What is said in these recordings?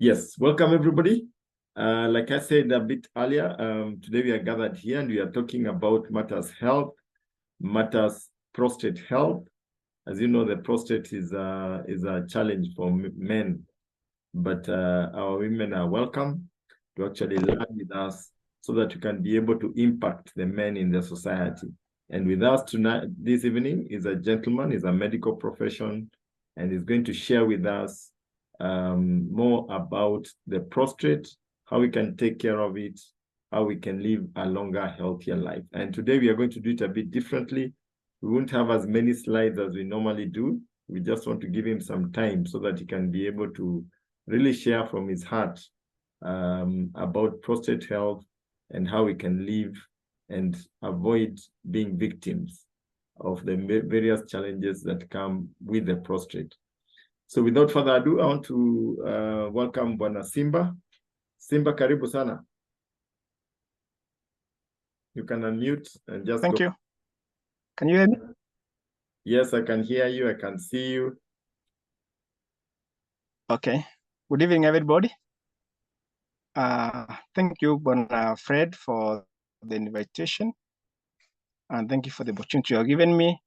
Yes, welcome everybody. Like I said a bit earlier, today we are gathered here and we are talking about matters health, matters prostate health. As you know, the prostate is a challenge for men, but our women are welcome to actually learn with us so that you can be able to impact the men in the society. And with us tonight, this evening, is a gentleman, is a medical profession, and is going to share with us more about the prostate, how we can take care of it, how we can live a longer, healthier life. And today we are going to do it a bit differently. We won't have as many slides as we normally do. We just want to give him some time so that he can be able to really share from his heart about prostate health and how we can live and avoid being victims of the various challenges that come with the prostate. So without further ado, I want to welcome Bwana Simba. Simba, karibu sana. You can unmute and just Thank you. Can you hear me? Yes, I can hear you. I can see you. Okay. Good evening, everybody. Thank you, Bwana Fred, for the invitation. And thank you for the opportunity you are giving me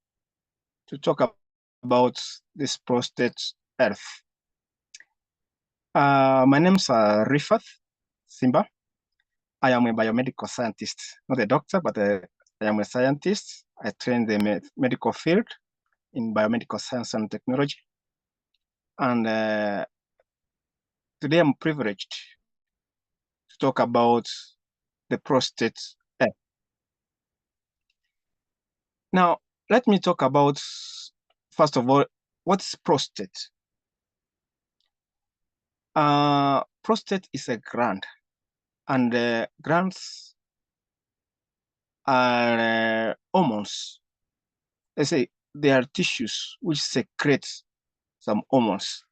to talk about this prostate health. My name's Riphath Simba. I am a biomedical scientist, not a doctor, but I am a scientist. I train the medical field in biomedical science and technology. And today I'm privileged to talk about the prostate health. Now, let me talk about, first of all, what's prostate? Prostate is a gland, and glands are hormones. Let's say they are tissues which secrete some hormones.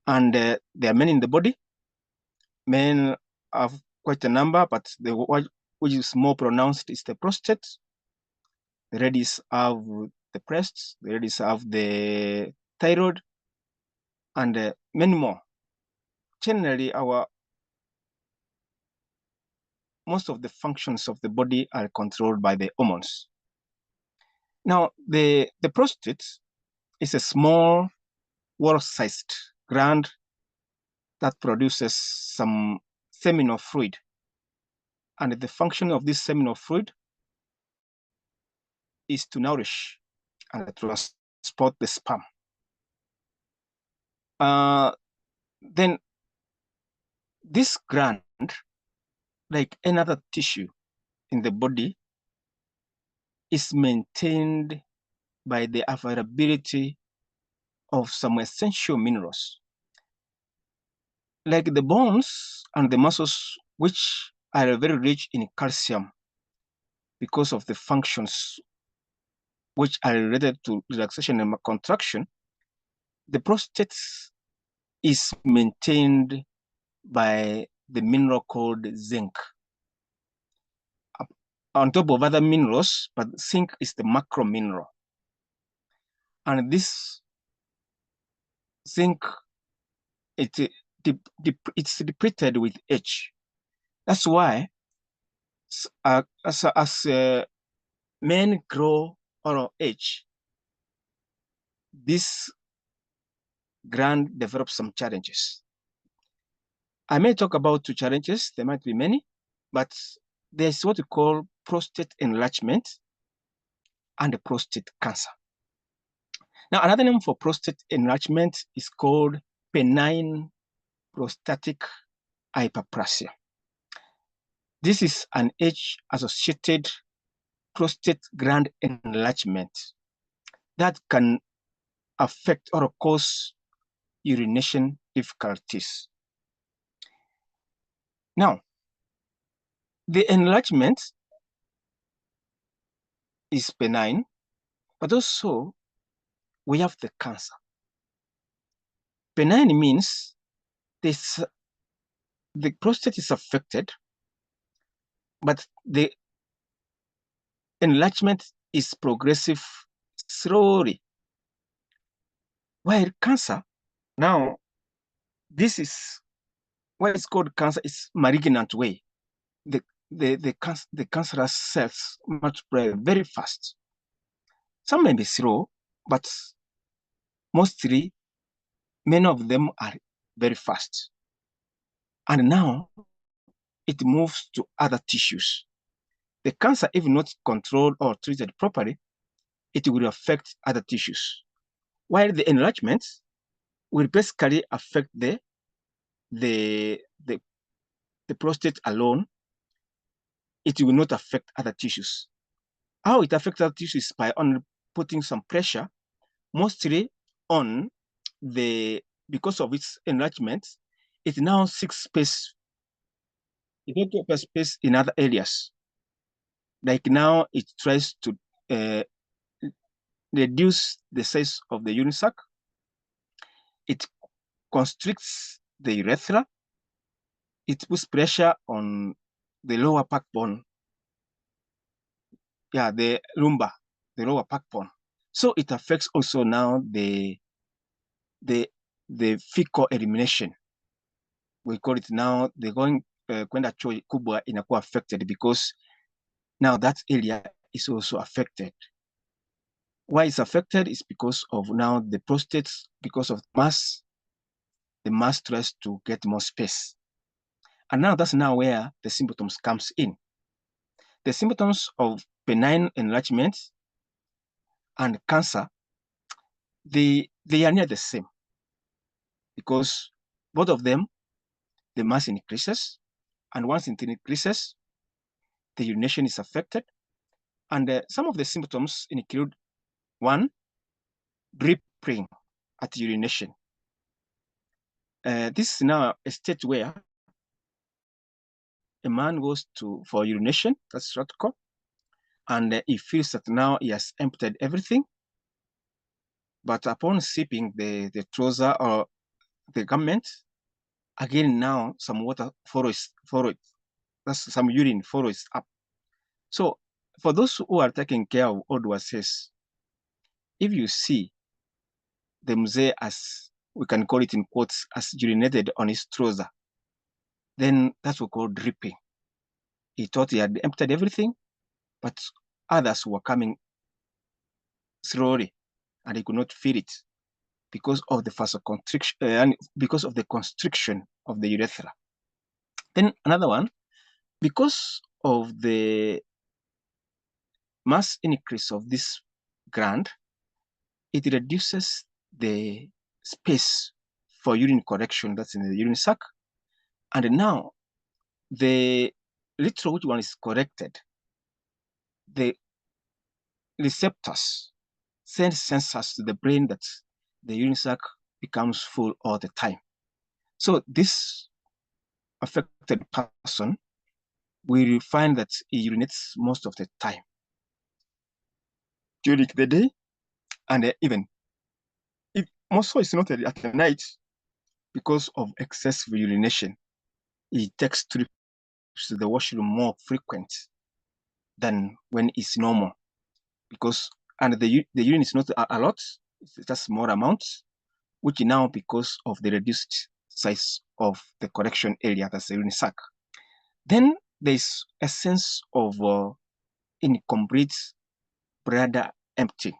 And there are many in the body. Men have quite a number, but the one which is more pronounced is the prostate. The ladies have the breasts, the ladies have the thyroid, and many more. Generally, most of the functions of the body are controlled by the hormones. Now, the prostate is a small, wall-sized gland that produces some seminal fluid. And the function of this seminal fluid is to nourish and transport the sperm. Then this gland, like another tissue in the body, is maintained by the availability of some essential minerals, like the bones and the muscles, which are very rich in calcium because of the functions which are related to relaxation and contraction. The prostate is maintained by the mineral called zinc, on top of other minerals, but zinc is the macro mineral. And this zinc, it's depleted with H. That's why as men grow out of age, this gland develops some challenges. I may talk about two challenges. There might be many, but there's what we call prostate enlargement and the prostate cancer. Now, another name for prostate enlargement is called benign prostatic hyperplasia. This is an age-associated prostate gland enlargement that can affect or cause urination difficulties. Now, the enlargement is benign, but also we have the cancer. Benign means the prostate is affected, but the enlargement is progressive slowly. While cancer, now This is what is called cancer. It's malignant way. The cancerous cells multiply very fast. Some may be slow, but mostly many of them are very fast. And now it moves to other tissues. The cancer, if not controlled or treated properly, it will affect other tissues. While the enlargement will basically affect the prostate alone, it will not affect other tissues. How it affects other tissues is by only putting some pressure, mostly on because of its enlargement, it now seeks space. It don't get space in other areas. Like now, it tries to reduce the size of the urine sac. It constricts the urethra. It puts pressure on the lower backbone. Yeah, the lumbar, the lower backbone. So it affects also now the fecal elimination. We call it now the kwenda choo kubwa inakuwa affected because now that area is also affected. Why it's affected is because of now the prostate, because of the mass tries to get more space. And now that's now where the symptoms comes in. The symptoms of benign enlargement and cancer, they are near the same because both of them, the mass increases, and once it increases, the urination is affected. And some of the symptoms include one, dripping at urination. This is now a state where a man goes for urination, that's practical, and he feels that now he has emptied everything. But upon sipping the trouser or the garment, again now some water follows it. That's some urine follows up. So for those who are taking care of old says, if you see the mzee, as we can call it in quotes, as urinated on his trouser, then that's what we call dripping. He thought he had emptied everything, but others were coming slowly and he could not feel it because of the vasoconstriction and because of the constriction of the urethra. Then another one, because of the mass increase of this gland, it reduces the space for urine correction that's in the urine sac. And now the little which one is corrected, the receptors send sensors to the brain that the urine sac becomes full all the time. So this affected person will find that he urinates most of the time during the day, and even it most so it's not at the night because of excessive urination. He takes trips to the washroom more frequent than when it's normal and the urine is not a lot, it's just small amounts, which now because of the reduced size of the correction area, that's the urine sac. Then there's a sense of incomplete bladder empty.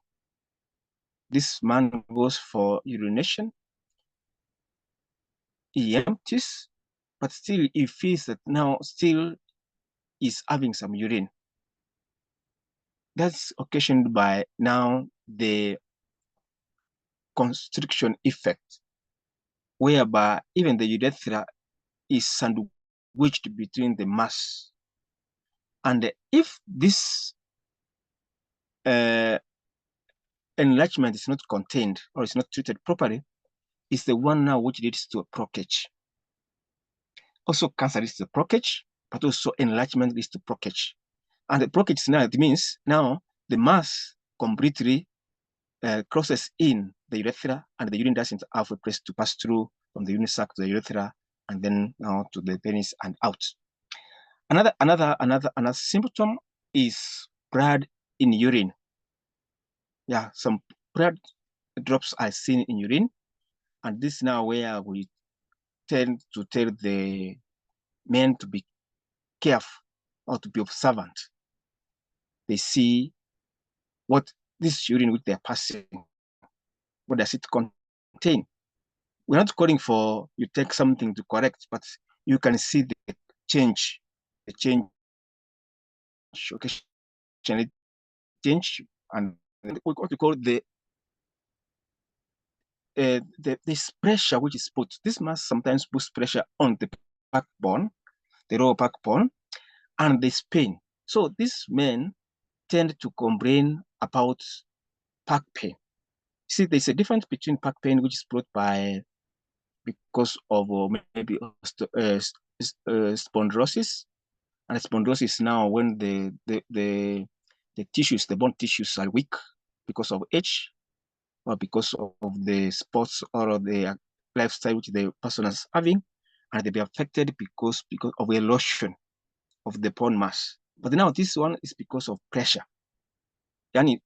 This man goes for urination, he empties, but still he feels that now still is having some urine. That's occasioned by now the constriction effect, whereby even the urethra is sandwiched between the mass. And if this enlargement is not contained or is not treated properly, it's the one now which leads to a blockage. Also, cancer leads to blockage, but also enlargement leads to blockage. And the blockage now, it means now the mass completely crosses in the urethra, and the urine doesn't have a place to pass through from the urine sac to the urethra, and then now to the penis and out. Another symptom is blood in urine. Yeah, some blood drops are seen in urine, and this now where we tend to tell the men to be careful or to be observant. They see what this urine which they're passing, what does it contain? We're not calling for you take something to correct, but you can see the change, occasionally change, and what we call this pressure which is put. This must sometimes put pressure on the backbone, the lower backbone, and this pain. So these men tend to complain about back pain. See, there's a difference between back pain, which is brought by because of maybe spondylosis, and spondylosis now when the tissues, the bone tissues are weak because of age or because of the sports or the lifestyle which the person is having, and they be affected because of erosion of the bone mass. But now this one is because of pressure. Yani,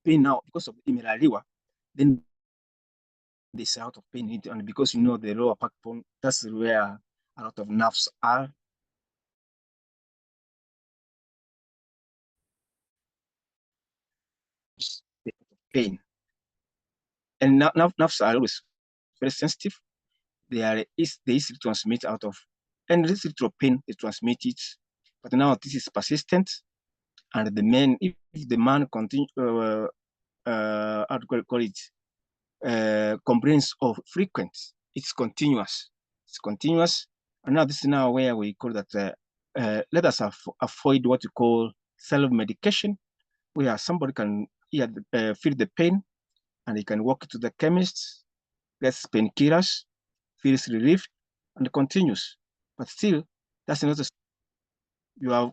pain now because of imelaliwa, then this out of pain, and because you know the lower backbone, that's where a lot of nerves are. Pain, and nerves are always very sensitive. They easily transmit out of, and this little pain they transmit it. But now this is persistent, and the man, if the man continue, how to call it, complains of frequent, it's continuous. It's continuous. And now this is now where we call that, let us avoid what we call self-medication, where somebody can feel the pain and he can walk to the chemist, gets painkillers, feels relief, and continues. But still, that's not a, you are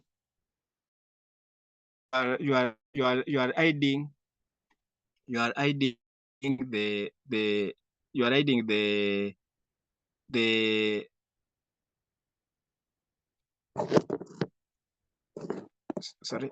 hiding the you are hiding the sorry.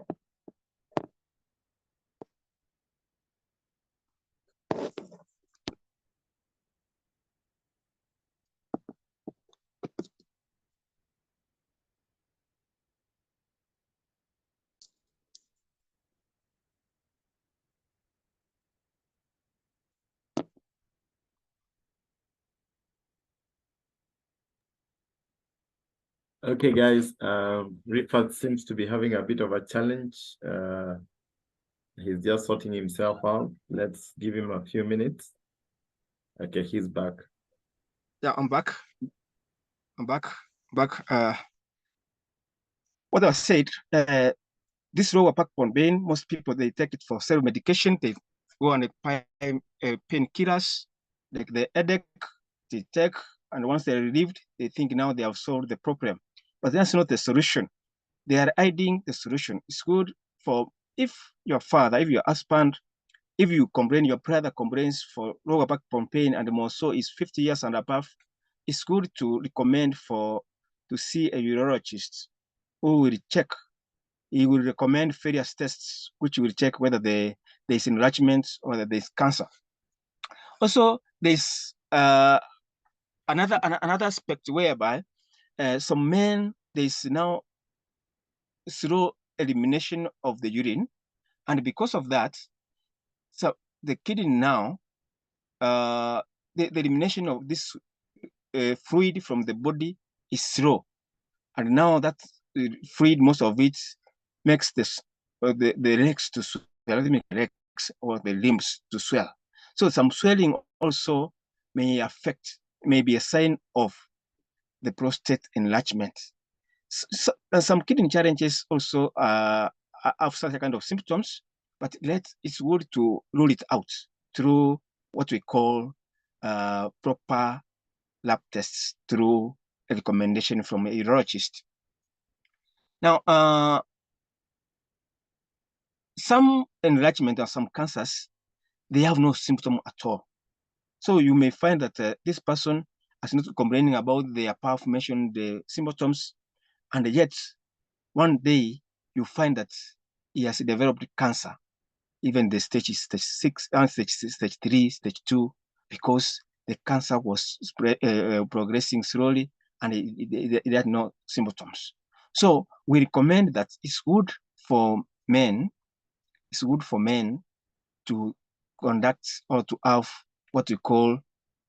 Okay, guys, Riphath seems to be having a bit of a challenge. He's just sorting himself out. Let's give him a few minutes. Okay, he's back. Yeah, I'm back. What I said, this lower backbone pain, most people, they take it for self-medication. They go on painkillers, like the headache, they take, and once they're relieved, they think now they have solved the problem. But that's not the solution. They are hiding the solution. It's good for, if your father, if your husband, if you complain, your brother complains for lower backbone pain, and more so is 50 years and above, it's good to recommend to see a urologist who will check. He will recommend various tests which will check whether there's enlargement or that there's cancer. Also, there's another aspect whereby some men, there's now slow elimination of the urine, and because of that, so the kidney now, the elimination of this fluid from the body is slow, and now that fluid, most of it makes the legs to swell, legs or the limbs to swell. So some swelling also may be a sign of the prostate enlargement. Some kidney challenges also have such a kind of symptoms, but it's good to rule it out through what we call proper lab tests, through a recommendation from a urologist. Now, some enlargement or some cancers, they have no symptom at all. So you may find that this person is not complaining about the above mentioned the symptoms, and yet one day you find that he has developed cancer, even the stage is stage 6, stage 3, stage 2, because the cancer was progressing slowly and it had no symptoms. So we recommend that it's good for men to conduct or to have what we call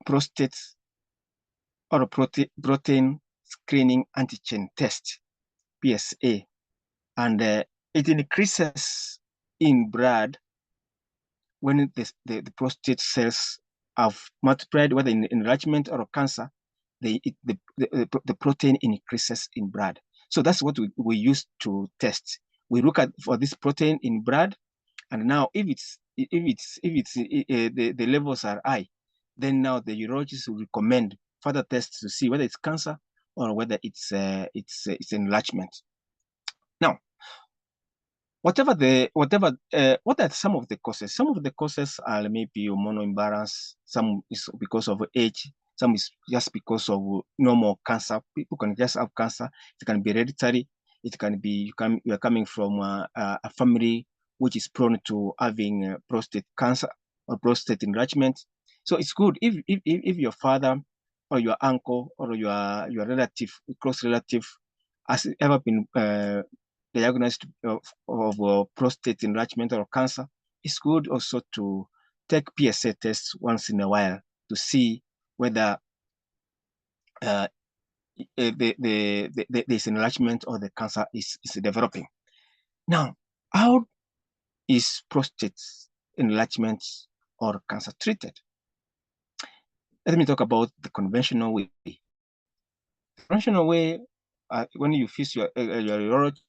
prostate or protein screening antigen test, PSA, and it increases in blood when the prostate cells have multiplied, whether in enlargement or cancer. The protein increases in blood. So that's what we use to test. We look at for this protein in blood, and now if the levels are high, then now the urologist will recommend further tests to see whether it's cancer or whether it's enlargement. Now, what are some of the causes? Some of the causes are maybe hormonal imbalance. Some is because of age. Some is just because of normal cancer. People can just have cancer. It can be hereditary. It can be you are coming from a family which is prone to having prostate cancer or prostate enlargement. So it's good if your father or your uncle or your relative, close relative, has ever been diagnosed of prostate enlargement or cancer. It's good also to take PSA tests once in a while to see whether this enlargement or the cancer is developing. Now, how is prostate enlargement or cancer treated? Let me talk about the conventional way. The conventional way, when you visit your urologist,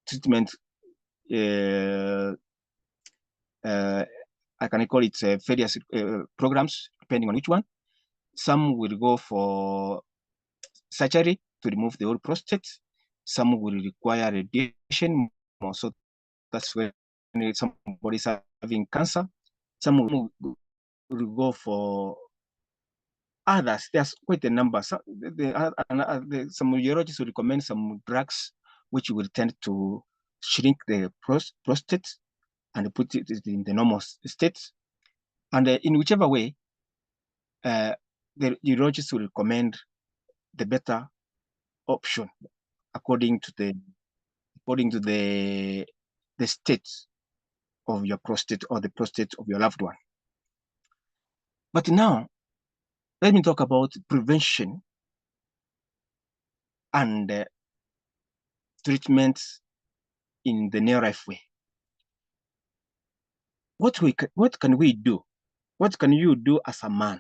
treatment, I can call it various programs, depending on which one. Some will go for surgery to remove the whole prostate. Some will require radiation. So that's when somebody's having cancer. Some will go for others. There's quite a number. Some urologists will recommend some drugs which will tend to shrink the prostate and put it in the normal state. And in whichever way, the urologist will recommend the better option according to the state of your prostate or the prostate of your loved one. But now, let me talk about prevention and treatment in the near-life way. What can we do? What can you do as a man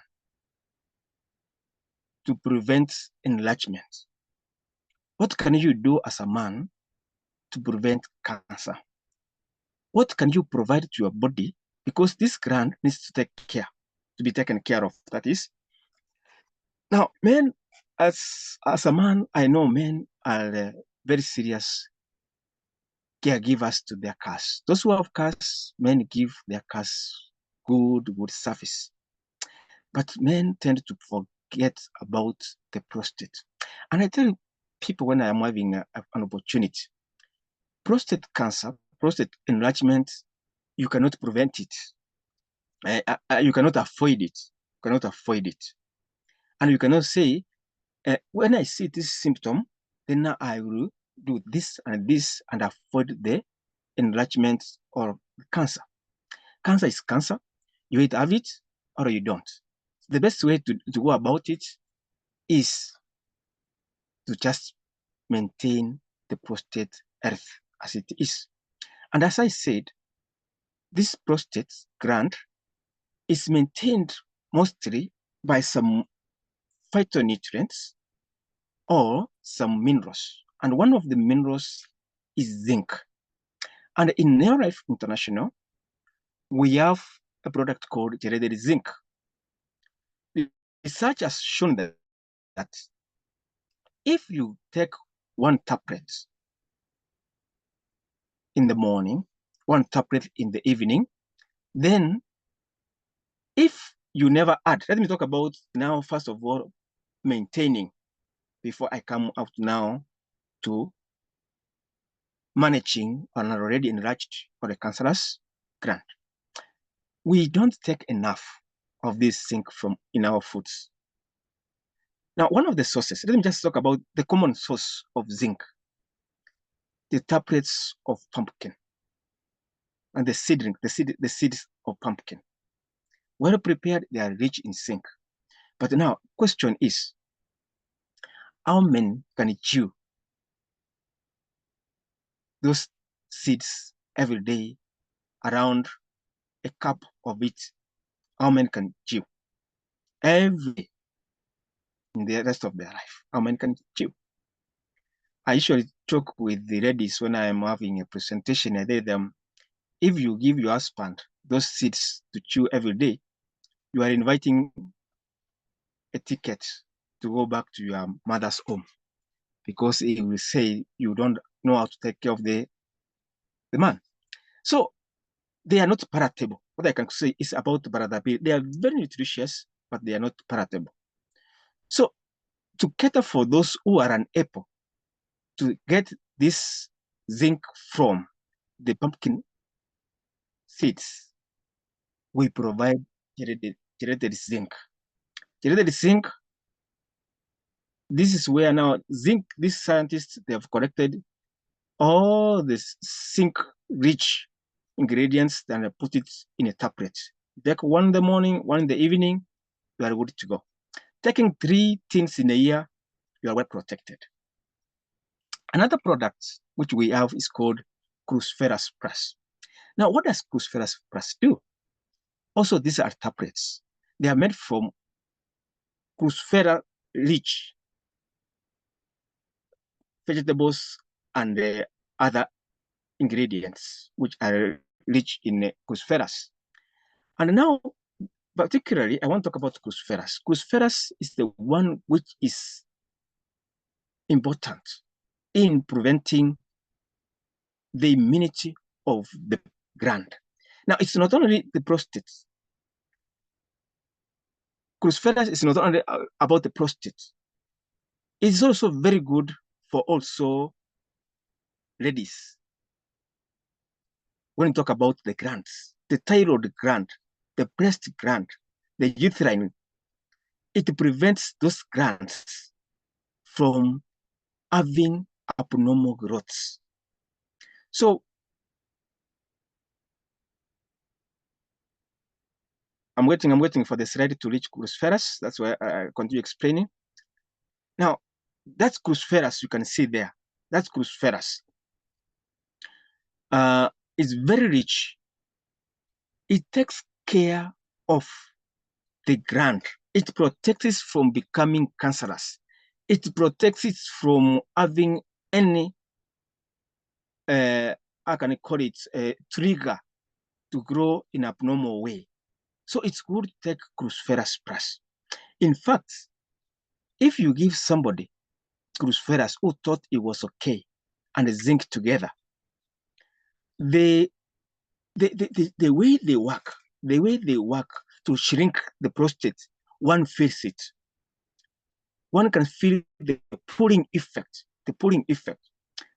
to prevent enlargement? What can you do as a man to prevent cancer? What can you provide to your body? Because this gland needs to be taken care of. That is. Now, men, as a man, I know men are very serious caregivers to their cars. Those who have cars, men give their cars good service. But men tend to forget about the prostate. And I tell people when I'm having an opportunity, prostate cancer, prostate enlargement, you cannot prevent it. You cannot avoid it. You cannot avoid it. And you cannot say, when I see this symptom, then now I will do this and avoid the enlargement or cancer. Cancer is cancer. You either have it or you don't. The best way to go about it is to just maintain the prostate health as it is. And as I said, this prostate gland is maintained mostly by some phytonutrients or some minerals. And one of the minerals is zinc. And in Neolife International, we have a product called gelated zinc. Research has shown that if you take one tablet in the morning, one tablet in the evening, then if you never add, let me talk about now, first of all, maintaining before I come out now to managing an already enlarged or a cancerous gland. We don't take enough of this zinc from in our foods. Now, one of the sources, let me just talk about the common source of zinc, the taprets of pumpkin and the seeds of pumpkin. Well prepared, they are rich in zinc. But now, question is, how many can chew those seeds every day, around a cup of it? How many can chew every day in the rest of their life? How many can chew? I usually talk with the ladies when I am having a presentation. I tell them, if you give your husband those seeds to chew every day, you are inviting a ticket to go back to your mother's home, because he will say you don't know how to take care of the man. So they are not palatable. What I can say is about palatability. They are very nutritious, but they are not palatable. So to cater for those who are unable to get this zinc from the pumpkin seeds, we provide gelated zinc. Gelated zinc, this is where now zinc, these scientists, they have collected all this zinc-rich ingredients and put it in a tablet. Take one in the morning, one in the evening, you are good to go. Taking 3 things in a year, you are well protected. Another product which we have is called Cruciferous Plus. Now, what does Cruciferous Plus do? Also, these are tablets. They are made from Cruciferous-rich vegetables and other ingredients which are rich in Cruciferous. And now, particularly, I want to talk about Cruciferous. Cruciferous is the one which is important in preventing the immunity of the gland. Now, it's not only the prostate. Cruciferous is not only about the prostate. It's also very good for also ladies. When you talk about the glands, the thyroid gland, the breast gland, the uterine, it prevents those glands from having abnormal growths. So I'm waiting for the slide to reach Cruciferous. That's why I continue explaining. Now, that's Cruciferous you can see there. That's Cruciferous. It's very rich. It takes care of the gland. It protects it from becoming cancerous. It protects it from having any, how can I call it, a trigger to grow in an abnormal way. So it's good to take Cruciferous Plus. In fact, if you give somebody Cruciferous who thought it was okay and zinc together, the way they work to shrink the prostate, one feels it. One can feel the pulling effect.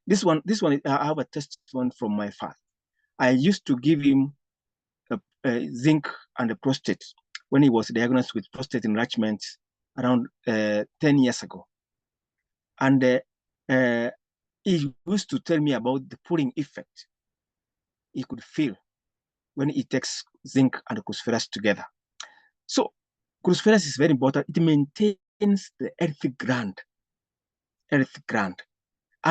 This one, I have a testimony from my father. I used to give him zinc and the prostate when he was diagnosed with prostate enlargement around 10 years ago. And he used to tell me about the pulling effect he could feel when he takes zinc and Cruciferous together. So Cruciferous is very important. It maintains the healthy gland, and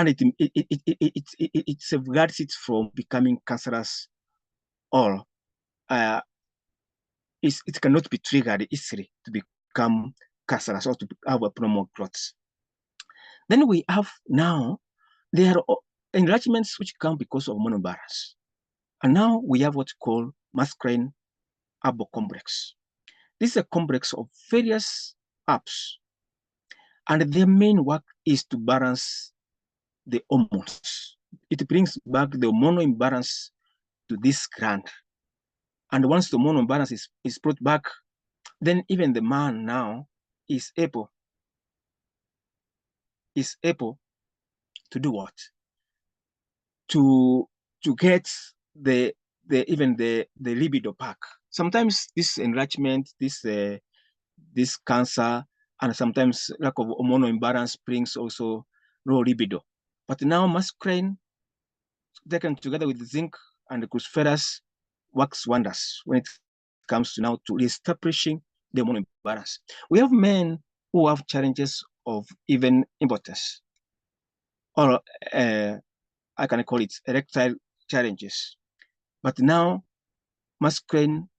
it safeguards it from becoming cancerous, or it cannot be triggered easily to become cancerous or to have abnormal growths. Then we have now, there are enlargements which come because of hormonal balance. And now we have what's called masculine herbal complex. This is a complex of various herbs, and their main work is to balance the hormones. It brings back the hormonal imbalance to this gland. And once the hormonal balance is brought back, then even the man now is able is able to do what? To get the libido back. Sometimes this enlargement, this cancer, and sometimes lack of hormonal imbalance brings also low libido. But now masculine taken together with zinc and cruciferous works wonders when it comes to now to reestablishing the hormonal imbalance. We have men who have challenges of even impotence, or I can call it erectile challenges. But now masculine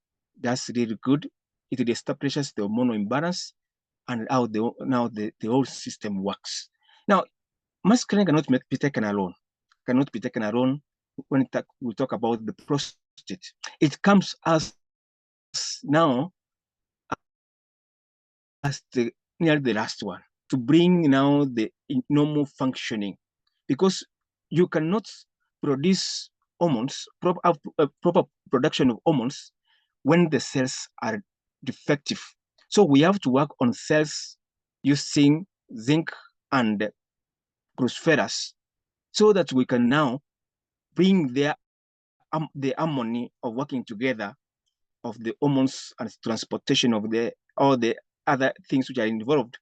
does really good. It establishes the hormonal imbalance and how the whole system works. Now, masculine cannot be taken alone. Cannot be taken alone when we talk about the prostate. It comes as now as near the last one to bring now the normal functioning, because you cannot produce hormones, proper production of hormones when the cells are defective. So we have to work on cells using zinc and cruciferous so that we can now bring the harmony of working together of the hormones and transportation of all the other things which are involved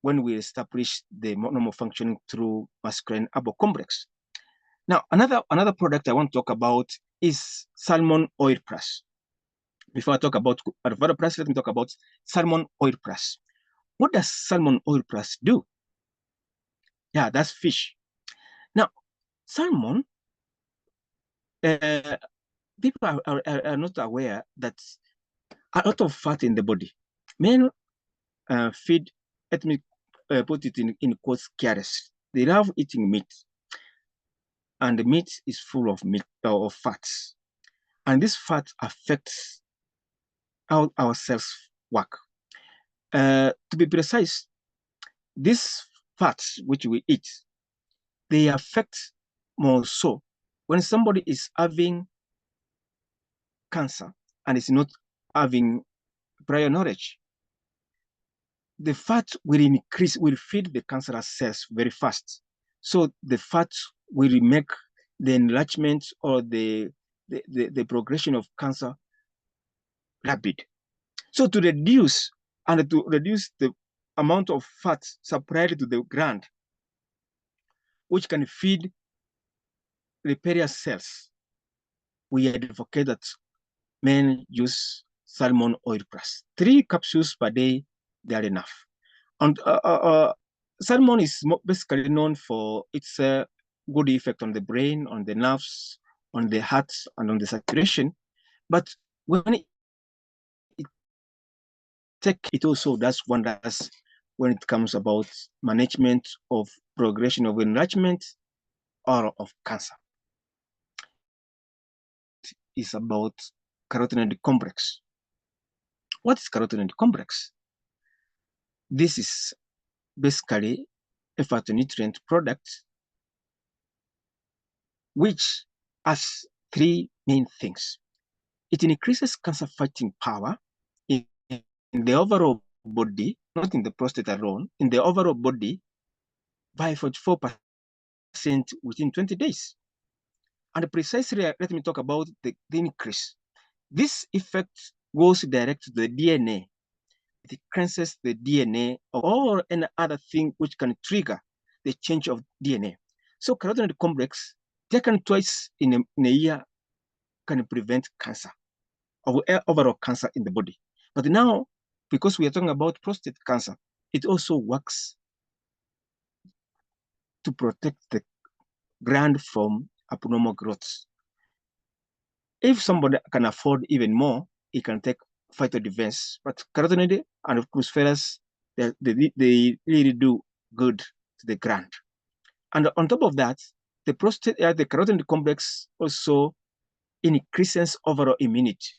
when we establish the normal functioning through masculine herbal complex. Now, another product I want to talk about is salmon oil plus. Before I talk about avocado plus, let me talk about salmon oil plus. What does salmon oil plus do? Yeah, that's fish. Now, salmon, people are not aware that a lot of fat in the body. Men feed, let me put it in quotes, careless. They love eating meat. And the meat is full of fats. And this fat affects how our cells work. To be precise, these fats which we eat, they affect more so when somebody is having cancer and is not having prior knowledge. The fat will increase, will feed the cancerous cells very fast. So the fat will make the enlargement or the progression of cancer rapid. So to reduce the amount of fat supplied to the gland, which can feed riparious cells, we advocate that men use salmon oil plus. 3 capsules per day, they are enough. And salmon is basically known for its good effect on the brain, on the nerves, on the heart, and on the circulation. But when it also does wonders when it comes about management of progression of enlargement or of cancer. It's about carotenoid complex. What is carotenoid complex? This is basically a phytonutrient product which has 3 main things. It increases cancer fighting power in the overall body, not in the prostate alone, in the overall body by 44% within 20 days. And precisely, let me talk about the increase. This effect goes direct to the DNA. It cleanses the DNA or any other thing which can trigger the change of DNA. So carotenoid complex, taken twice in a year, can prevent cancer, or overall cancer in the body. But now, because we are talking about prostate cancer, it also works to protect the gland from abnormal growths. If somebody can afford even more, he can take phytodefense. But carotenoid and cruciferous, they really do good to the gland. And on top of that, the carotenoid complex also increases overall immunity.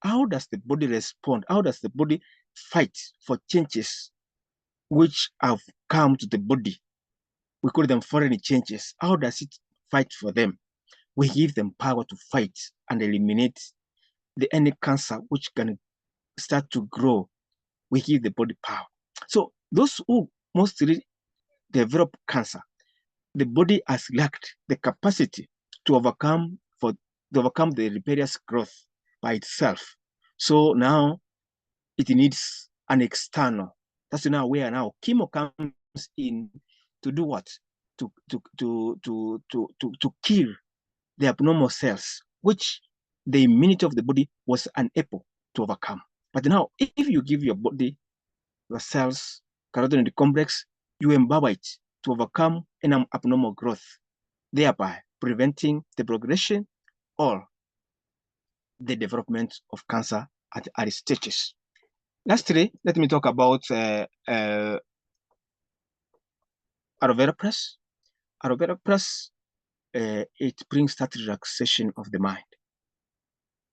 How does the body respond? How does the body fight for changes which have come to the body? We call them foreign changes. How does it fight for them? We give them power to fight and eliminate any cancer which can start to grow. We give the body power. So those who mostly develop cancer, the body has lacked the capacity to overcome the rebellious growth by itself. So now it needs an external. That's now where now chemo comes in to do what? To kill the abnormal cells, which the immunity of the body was unable to overcome. But now, if you give your body the cells, carotenoid complex, you empower it to overcome an abnormal growth, thereby preventing the progression or the development of cancer at early stages. Lastly, let me talk about aloe vera press. Aloe vera press, it brings that relaxation of the mind.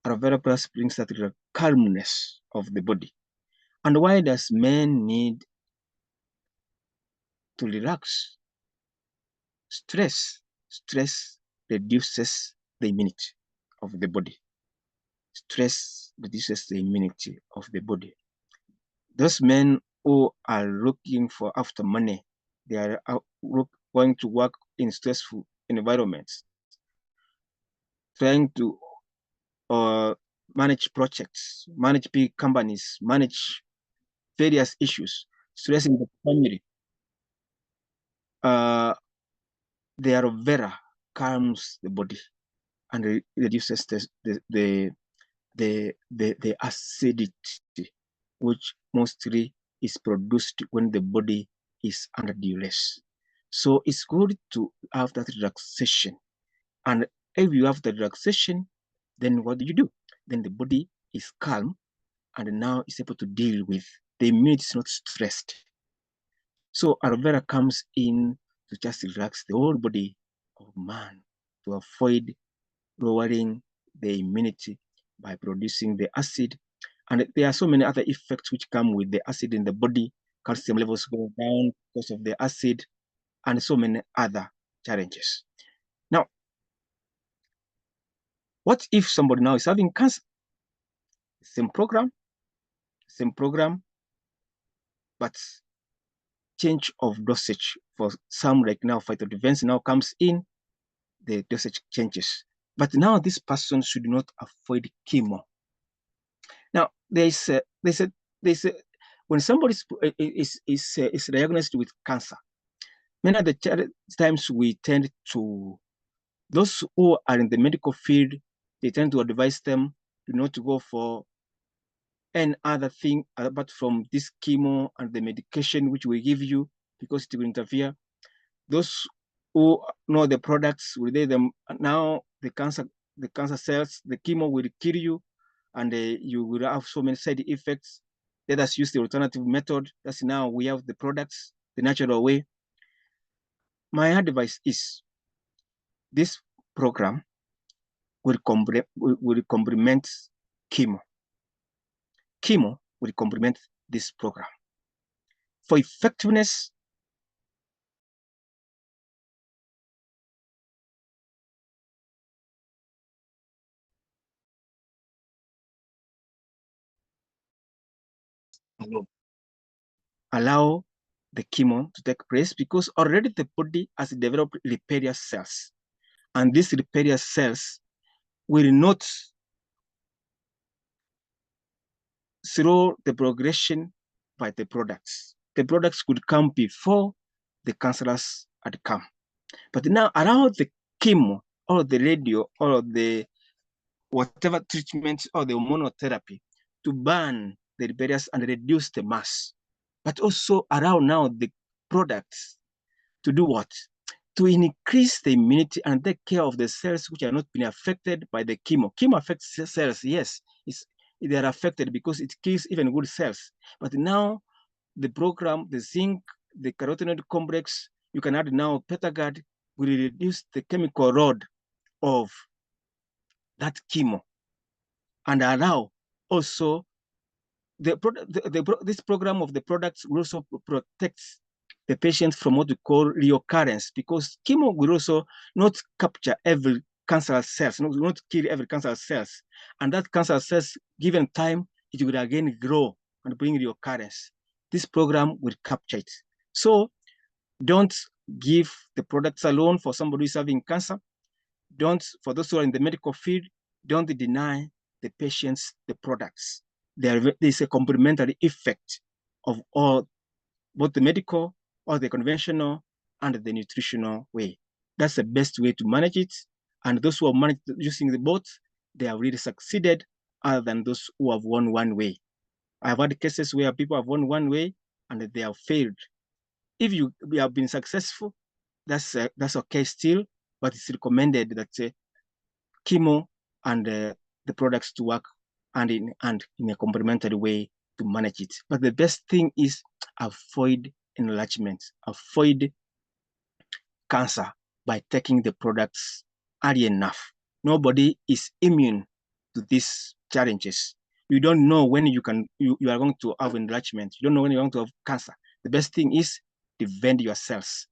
Aloe vera press brings that calmness of the body. And why does men need to relax? Stress reduces the immunity of the body. Stress reduces the immunity of the body. Those men who are looking for after money, they are going to work in stressful environments, trying to manage projects, manage big companies, manage various issues, stressing the family. The aloe vera calms the body and reduces the acidity, which mostly is produced when the body is under duress. So it's good to have that relaxation. And if you have the relaxation, then what do? Then the body is calm and now is able to deal with the immunity is not stressed. So aloe vera comes in to just relax the whole body of man to avoid lowering the immunity by producing the acid. And there are so many other effects which come with the acid in the body. Calcium levels go down because of the acid and so many other challenges. Now, what if somebody now is having cancer? Same program, but change of dosage for some, like now phytodefense now comes in, the dosage changes. But now this person should not avoid chemo. Now there's when somebody is diagnosed with cancer, many of the times we tend to, those who are in the medical field, they tend to advise them to not to go for any other thing apart from this chemo and the medication which we give you because it will interfere. Those who know the products will lay them now, the cancer cells, the chemo will kill you and you will have so many side effects. Let us use the alternative method. That's now we have the products the natural way. My advice is this program will complement chemo. Chemo will complement this program. For effectiveness, allow the chemo to take place because already the body has developed repair cells. And these repair cells will not slow the progression by the products. The products could come before the cancerous had come. But now allow the chemo or the radio or the whatever treatment or the hormonal therapy to burn the barriers and reduce the mass. But also allow now the products to do what? To increase the immunity and take care of the cells which are not being affected by the chemo. Chemo affects cells, yes, they are affected because it kills even good cells. But now the program, the zinc, the carotenoid complex, you can add now Petagard will reduce the chemical load of that chemo and allow also this program of the products will also protects the patient from what we call reoccurrence, because chemo will also not capture every cancer cells, not kill every cancer cells, and that cancer cells, given time, it will again grow and bring reoccurrence. This program will capture it. So don't give the products alone for somebody who's having cancer. Don't, for those who are in the medical field, don't deny the patients the products. There is a complementary effect of all, both the medical or the conventional and the nutritional way. That's the best way to manage it. And those who have managed using the both, they have really succeeded, other than those who have won one way. I've had cases where people have won one way and they have failed. If you have been successful, that's okay still, but it's recommended that chemo and the products to work hand in hand in a complementary way to manage it. But the best thing is avoid enlargement, avoid cancer by taking the products early enough. Nobody is immune to these challenges. You don't know when you are going to have enlargement. You don't know when you're going to have cancer. The best thing is defend your cells.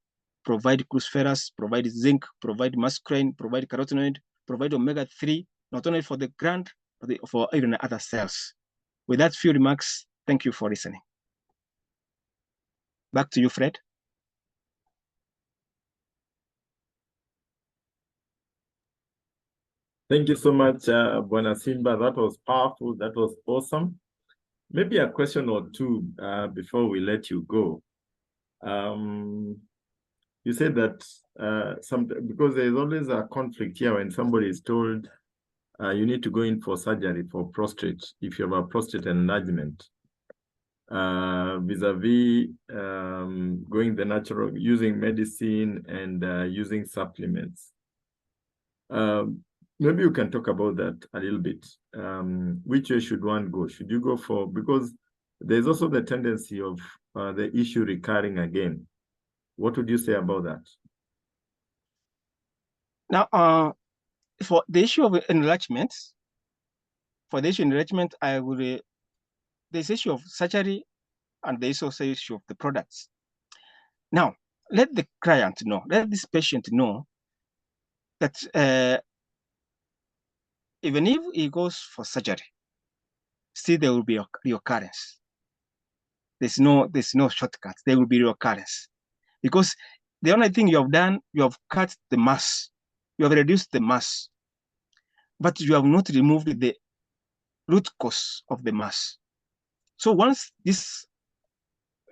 Provide cruciferous, provide zinc, provide muscarine, provide carotenoid, provide omega-3, not only for the gland, but for even other cells. With that few remarks, thank you for listening. Back to you, Fred. Thank you so much, Bwana Simba. That was powerful. That was awesome. Maybe a question or two before we let you go. You said that because there is always a conflict here when somebody is told you need to go in for surgery for prostate if you have a prostate enlargement, vis-a-vis going the natural, using medicine and using supplements. Maybe you can talk about that a little bit. Which way should one go? Should you go for, because there's also the tendency of the issue recurring again. What would you say about that? Now, for the issue of enlargement, I would, there's issue of surgery and there's also issue of the products. Now, let the client know, let this patient know that even if he goes for surgery, still there will be a reoccurrence. There's no shortcut. There will be reoccurrence. Because the only thing you have done, you have cut the mass. You have reduced the mass. But you have not removed the root cause of the mass. So once this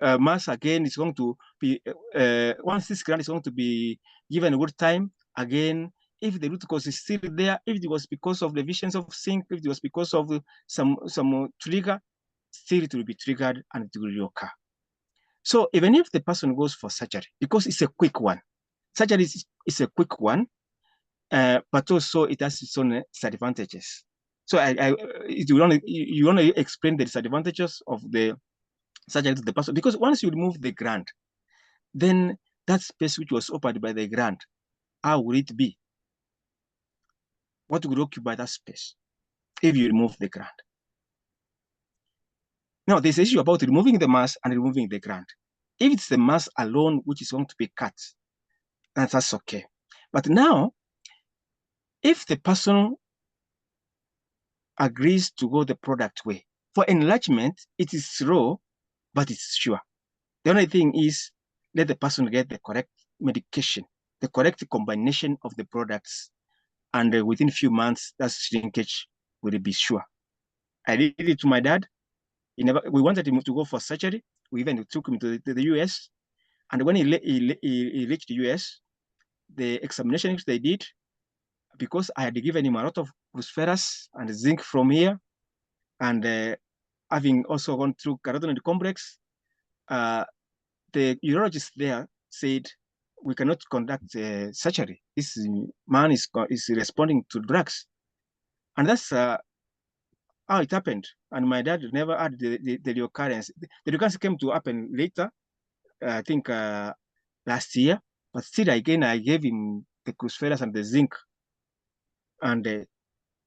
mass again is going to be, once this gland is going to be given a good time, again, if the root cause is still there, if it was because of the deficiency of zinc, if it was because of some trigger, still it will be triggered and it will reoccur. So even if the person goes for surgery, because it's a quick one, surgery is a quick one, but also it has its own disadvantages. So you want to explain the disadvantages of the surgery to the person, because once you remove the gland, then that space which was occupied by the gland, how will it be? What will occupy that space if you remove the gland? Now, there's an issue about removing the mass and removing the gland. If it's the mass alone which is going to be cut, that's okay. But now, if the person agrees to go the product way, for enlargement, it is slow, but it's sure. The only thing is, let the person get the correct medication, the correct combination of the products, and within a few months, that shrinkage will be sure. I did it to my dad. We wanted him to go for surgery. We even took him to the US. And when he reached the US, the examinations they did, because I had given him a lot of cruciferous and zinc from here, and having also gone through carotenoid complex, the urologist there said, we cannot conduct surgery. This man is responding to drugs. And that's how it happened. And my dad never had the recurrence. The recurrence came to happen later, I think last year. But still, again, I gave him the cruciferous and the zinc. And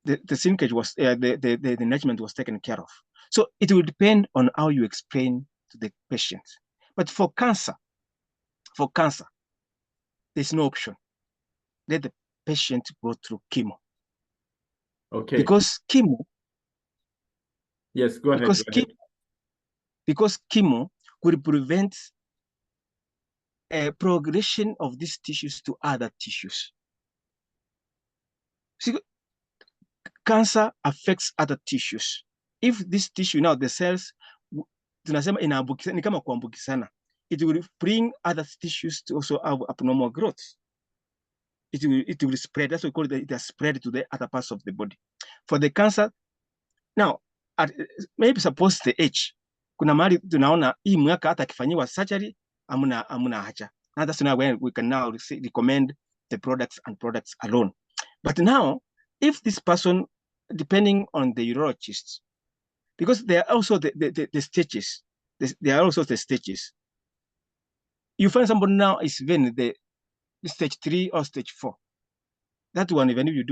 the shrinkage was, the enlargement was taken care of. So it will depend on how you explain to the patient. But for cancer, there's no option. Let the patient go through chemo. Okay. Because chemo. Yes, go ahead. Because chemo will prevent progression of these tissues to other tissues. See, cancer affects other tissues. If this tissue now, the cells, tunasema inaambukizana, ni kama kuambukizana, it will bring other tissues to also have abnormal growth. It will spread. That's what we call it. It has spread to the other parts of the body. For the cancer, now, maybe suppose the age, kuna mahali tunaona hii mwaka hata akifanyiwa surgery, amuna haja. Now that's now when we can now recommend the products and products alone. But now, if this person, depending on the urologist, because there are also the stages, there are also the stages. You find somebody now is even the stage 3 or stage 4. That one, even if you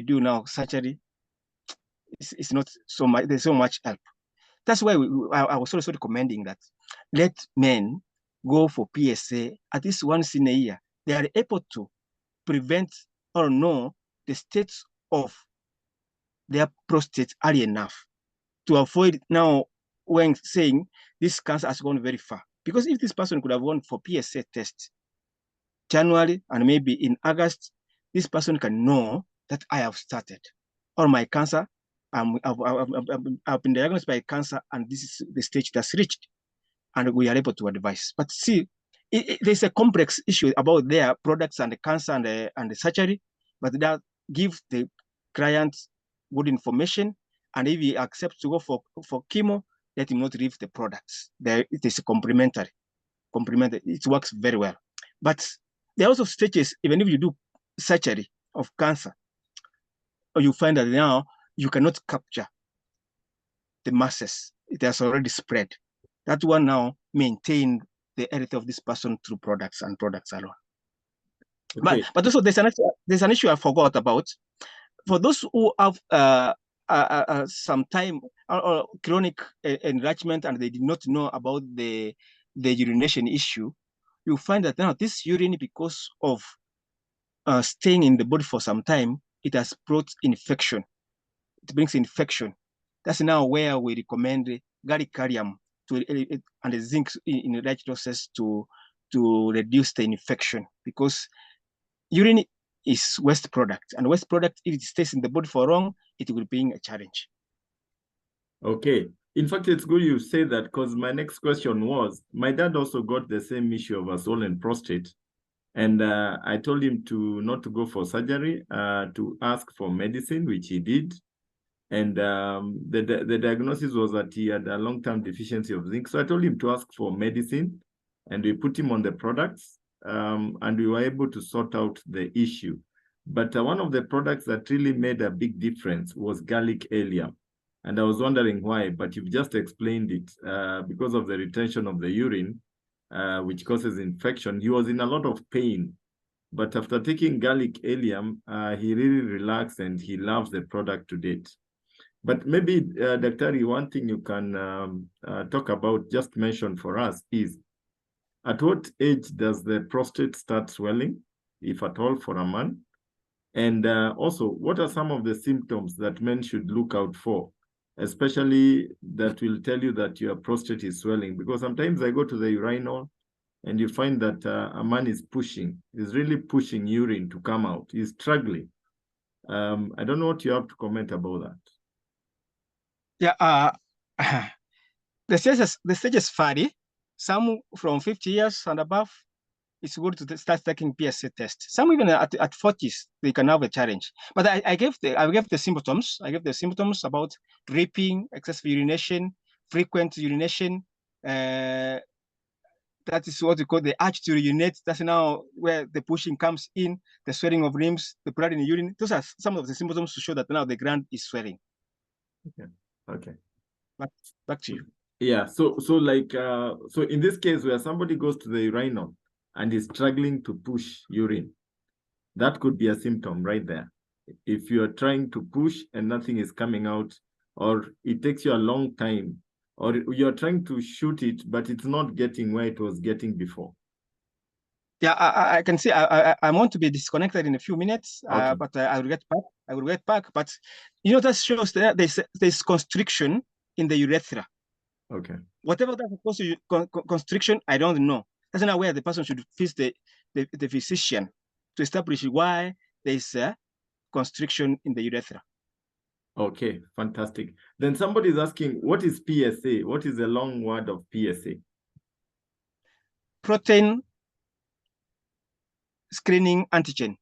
do now surgery, it's not so much. There's so much help. That's why I was also recommending that let men go for PSA at least once in a year. They are able to prevent or know the states of their prostate early enough to avoid now when saying this cancer has gone very far. Because if this person could have gone for PSA test January and maybe in August, this person can know that I have started, or my cancer, I've been diagnosed by cancer, and this is the stage that's reached, and we are able to advise. But see, there's a complex issue about their products and the cancer and the surgery, but that gives the client good information, and if he accepts to go for chemo, let him not leave the products. It is complementary. It works very well. But there are also stages, even if you do surgery of cancer, or you find that now you cannot capture the masses. It has already spread. That one now maintain the health of this person through products and products alone. Okay. But also there's an issue I forgot about. For those who have some time or chronic enlargement and they did not know about the urination issue, you find that now this urine, because of staying in the body for some time, it has brought infection. It brings infection. That's now where we recommend gallicarium and the zinc in large doses to reduce the infection, because urine is waste product, and waste product, if it stays in the body for long, it will bring a challenge. Okay. In fact, it's good you say that, because my next question was, my dad also got the same issue of a swollen prostate. And I told him not to go for surgery, to ask for medicine, which he did. And the diagnosis was that he had a long-term deficiency of zinc. So I told him to ask for medicine, and we put him on the products, and we were able to sort out the issue. But one of the products that really made a big difference was garlic allium. And I was wondering why, but you've just explained it. Because of the retention of the urine, which causes infection. He was in a lot of pain, but after taking garlic allium, he really relaxed and he loves the product to date. But maybe, Dr. one thing you can talk about, just mention for us, is at what age does the prostate start swelling, if at all, for a man? And also, what are some of the symptoms that men should look out for, especially that will tell you that your prostate is swelling? Because sometimes I go to the urinal and you find that a man is really pushing urine to come out. He's struggling. I don't know what you have to comment about that. Yeah, the stages vary. Some from 50 years and above, it's good to start taking PSA test. Some even at 40s, they can have a challenge. But I gave the symptoms. I gave the symptoms about dripping, excessive urination, frequent urination. That is what we call the urge to urinate. That's now where the pushing comes in, the swelling of limbs, the blood in the urine. Those are some of the symptoms to show that now the gland is swelling. Okay. Back to you. Yeah. So in this case where somebody goes to the urinal and is struggling to push urine, that could be a symptom right there. If you are trying to push and nothing is coming out, or it takes you a long time, or you're trying to shoot it, but it's not getting where it was getting before. Yeah, I can see I want to be disconnected in a few minutes, Okay. but I will get back. I will get back. But that shows that there's constriction in the urethra. Okay. Whatever that causes constriction, I don't know. That's not where the person should visit the physician to establish why there is a constriction in the urethra. Okay, fantastic. Then somebody is asking, what is PSA? What is the long word of PSA? Protein screening antigen.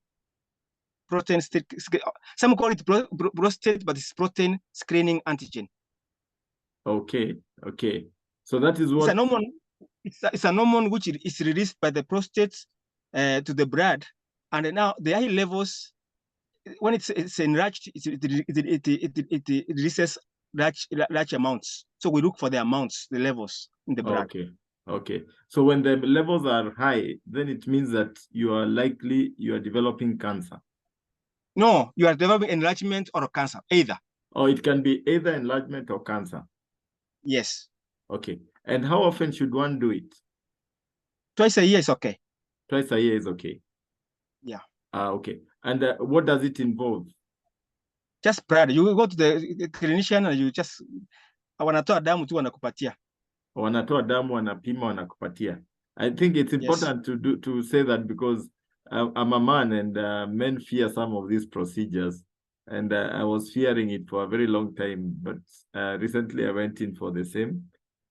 Protein, some call it prostate, but it's protein screening antigen. Okay, okay. So that is what... It's an hormone which is released by the prostate to the blood. And now the high levels, when it's enlarged, it releases large amounts. So we look for the amounts, the levels in the blood. Okay, okay. So when the levels are high, then it means that you are developing cancer. No, you are developing enlargement or cancer, either. Or it can be either enlargement or cancer. Yes. Okay. And how often should one do it? Twice a year is okay. Twice a year is okay. Yeah. Okay. And what does it involve? Just blood. You go to the clinician and you just wanatoa damu tu wanakupatia. Wanatoa damu, wanapima, wanakupatia. I think it's important to say that because I'm a man and men fear some of these procedures. And I was fearing it for a very long time. But recently I went in for the same.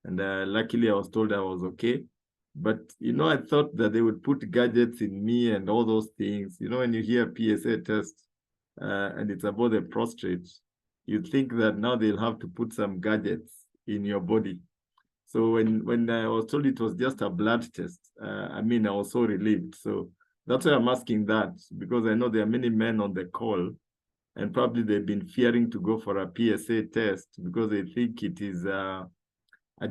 And luckily I was told I was okay. But, you know, I thought that they would put gadgets in me and all those things. You know, when you hear PSA test and it's about the prostate, you think that now they'll have to put some gadgets in your body. So when I was told it was just a blood test, I mean, I was so relieved. So that's why I'm asking that, because I know there are many men on the call and probably they've been fearing to go for a PSA test because they think it is a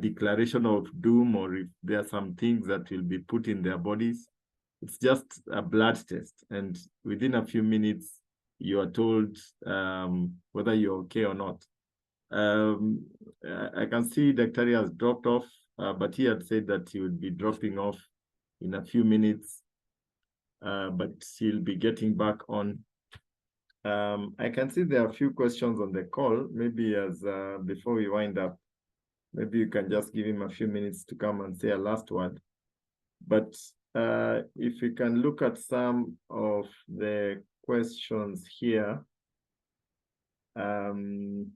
declaration of doom, or if there are some things that will be put in their bodies. It's just a blood test. And within a few minutes, you are told whether you're okay or not. I can see Dr. has dropped off, but he had said that he would be dropping off in a few minutes, but he'll be getting back on. I can see there are a few questions on the call. Maybe as before we wind up, maybe you can just give him a few minutes to come and say a last word. But if we can look at some of the questions here. Can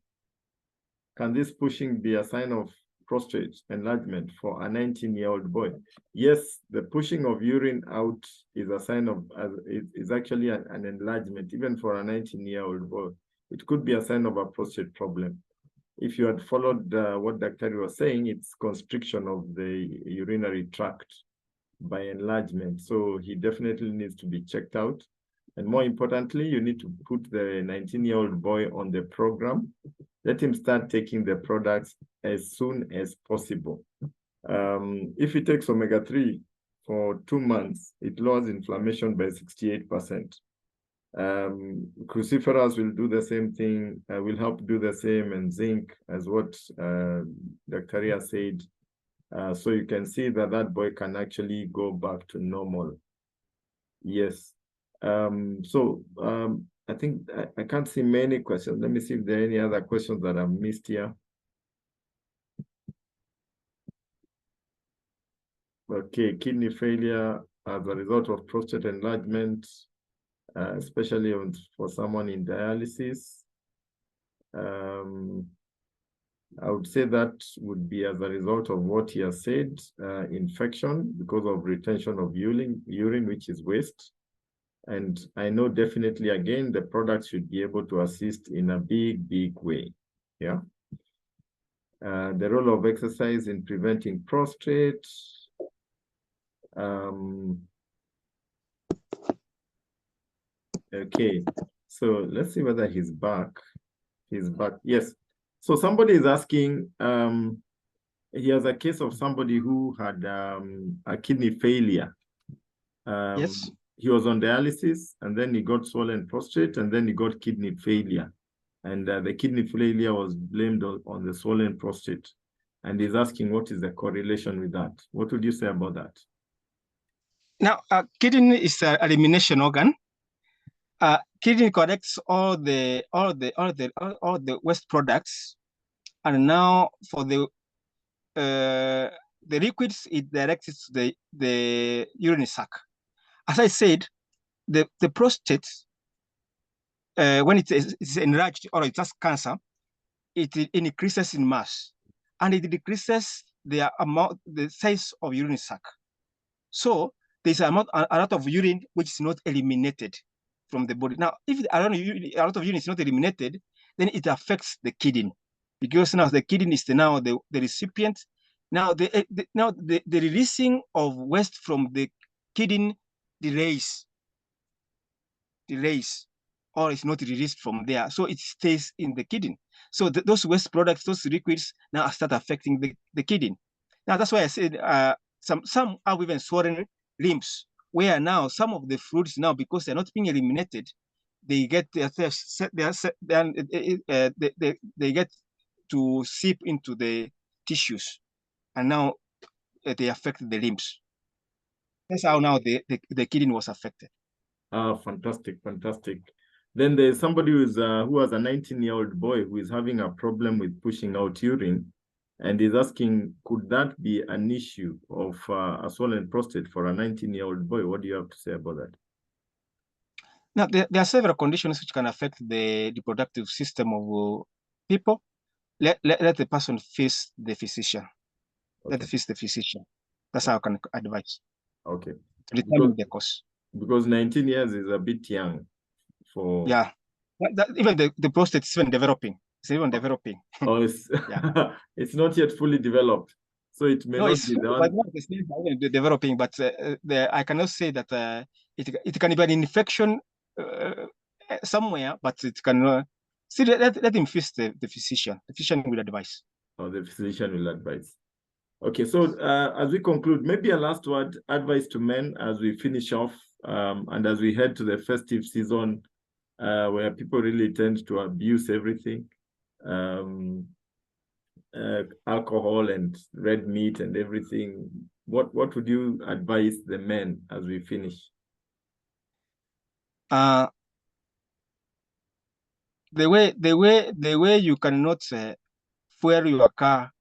this pushing be a sign of prostate enlargement for a 19-year-old boy? Yes, the pushing of urine out is a sign of, is actually an enlargement, even for a 19-year-old boy. It could be a sign of a prostate problem. If you had followed what Dr. was saying, it's constriction of the urinary tract by enlargement. So he definitely needs to be checked out. And more importantly, you need to put the 19-year-old boy on the program. Let him start taking the products as soon as possible. If he takes omega-3 for 2 months, it lowers inflammation by 68%. Cruciferous will do the same thing, will help do the same, and zinc, as what Dr. Ria said. So you can see that that boy can actually go back to normal. Yes. I think I can't see many questions. Let me see if there are any other questions that I've missed here. Okay, kidney failure as a result of prostate enlargement, especially for someone in dialysis. I would say that would be as a result of what he has said, infection because of retention of urine, which is waste. And I know definitely, again, the product should be able to assist in a big, big way. Yeah. The role of exercise in preventing prostate. Okay. So let's see whether he's back. He's back. Yes. So somebody is asking, he has a case of somebody who had a kidney failure. Yes. He was on dialysis, and then he got swollen prostate, and then he got kidney failure. And the kidney failure was blamed on the swollen prostate. And he's asking, what is the correlation with that? What would you say about that? Now, kidney is an elimination organ. Kidney collects all the waste products, and now for the the liquids, it directs to the urinary sac. As I said, the prostate, when it's enlarged or it has cancer, it increases in mass, and it decreases the size of urinary sac. So there's a lot of urine which is not eliminated from the body. Now, if a lot of urine is not eliminated, then it affects the kidney, because now the kidney is now the recipient. Now the releasing of waste from the kidney delays, or is not released from there, so it stays in the kidney. So those waste products, those liquids, now start affecting the kidney. Now that's why I said some have even swollen limbs, where now some of the fluids now, because they're not being eliminated, they get they get to seep into the tissues, and now they affect the limbs. That's how now the kidney was affected. Ah, fantastic, fantastic. Then there's somebody who has a 19-year-old boy who is having a problem with pushing out urine, and is asking, could that be an issue of a swollen prostate for a 19-year-old boy? What do you have to say about that? Now, there are several conditions which can affect the reproductive system of people. Let the person face the physician. Okay. Let face the physician. That's how I can advise. Okay. To determine the cause. Because 19 years is a bit young for... Yeah. Even the prostate is even developing. It's even developing. Oh, it's, yeah. It's not yet fully developed. So it may not be the one... not the same developing, but I cannot say that it can be an infection somewhere, but it can... see, let him face the physician. The physician will advise. Oh, the physician will advise. Okay, so as we conclude, maybe a last word, advice to men as we finish off and as we head to the festive season where people really tend to abuse everything, alcohol and red meat and everything. What would you advise the men as we finish? The way you cannot fuel your car,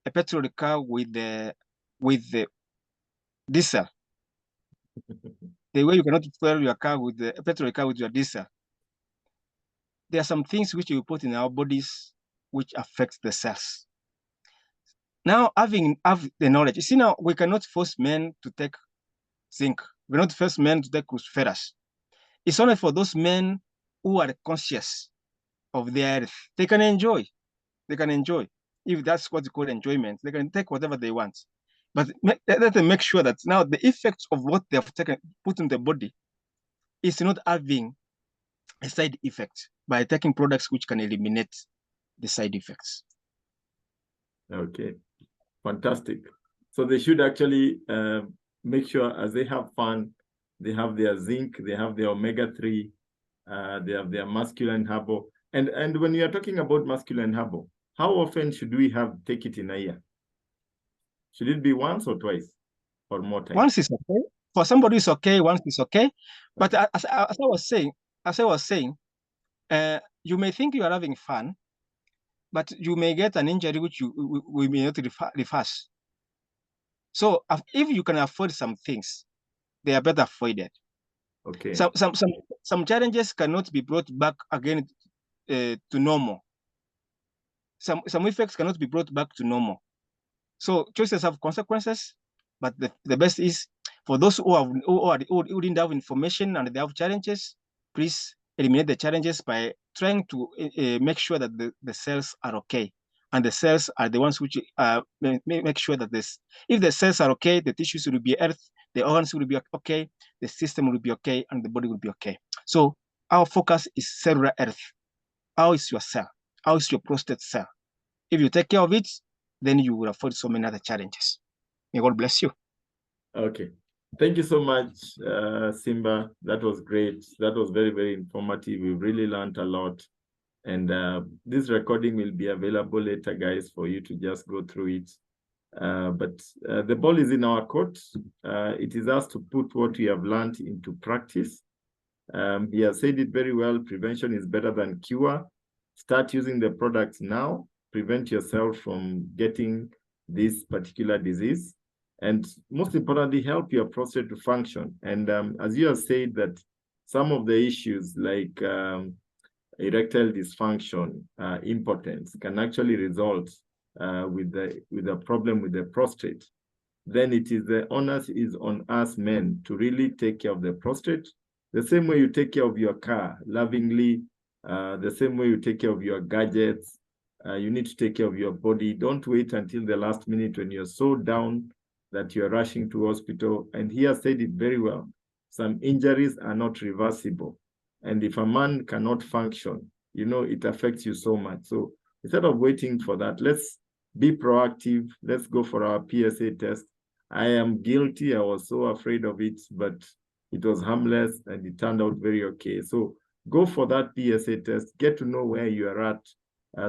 a petrol car with the diesel. The way you cannot fuel your car with a petrol car with your diesel. There are some things which you put in our bodies which affect the cells. Now, have the knowledge, you see, now we cannot force men to take zinc. We cannot force men to take ferrous. It's only for those men who are conscious of their health. They can enjoy. They can enjoy. If that's what you call enjoyment, they can take whatever they want. But let them make sure that now the effects of what they have put in the body is not having a side effect by taking products which can eliminate the side effects. Okay. Fantastic. So they should actually make sure as they have fun, they have their zinc, they have their omega-3, they have their masculine habo. And when you are talking about masculine habo, how often should we take it in a year? Should it be once or twice or more times? Once is okay. For somebody it's okay, once is okay. But as I was saying, you may think you are having fun, but you may get an injury which we may not reverse. So if you can afford some things, they are better avoided. Okay. Some challenges cannot be brought back again to normal. Some effects cannot be brought back to normal. So choices have consequences, but the best is for those who didn't have information and they have challenges, please eliminate the challenges by trying to make sure that the cells are okay. And the cells are the ones which make sure that if the cells are okay, the tissues will be healthy, the organs will be okay, the system will be okay, and the body will be okay. So our focus is cellular health. How is your cell? How is your prostate cell? If you take care of it, then you will avoid so many other challenges. May God bless you. Okay. Thank you so much, Simba. That was great. That was very, very informative. We really learned a lot. And this recording will be available later, guys, for you to just go through it. But the ball is in our court. It is us to put what we have learned into practice. He has said it very well. Prevention is better than cure. Start using the products now. Prevent yourself from getting this particular disease. And most importantly, help your prostate to function. And as you have said, that some of the issues like erectile dysfunction, impotence, can actually result with a problem with the prostate. Then it is the onus is on us men to really take care of the prostate, the same way you take care of your car lovingly, the same way you take care of your gadgets. You need to take care of your body. Don't wait until the last minute when you're so down that you're rushing to hospital. And he has said it very well. Some injuries are not reversible. And if a man cannot function, you know, it affects you so much. So instead of waiting for that, let's be proactive. Let's go for our PSA test. I am guilty. I was so afraid of it, but it was harmless and it turned out very okay. So go for that PSA test, get to know where you are at,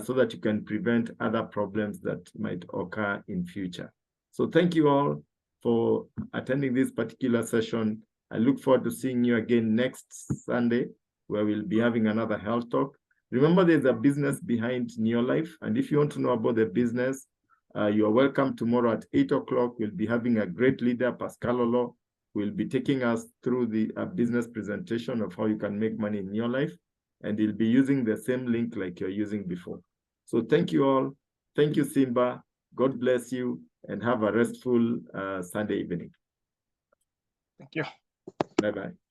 so that you can prevent other problems that might occur in future. So thank you all for attending this particular session. I look forward to seeing you again next Sunday, where we'll be having another health talk. Remember, there's a business behind Neolife, and if you want to know about the business, you are welcome tomorrow at 8 o'clock. We'll be having a great leader, Pascal Olo, who will be taking us through the business presentation of how you can make money in your life. And he'll be using the same link like you're using before. So thank you all. Thank you, Simba. God bless you, and have a restful Sunday evening. Thank you. Bye-bye.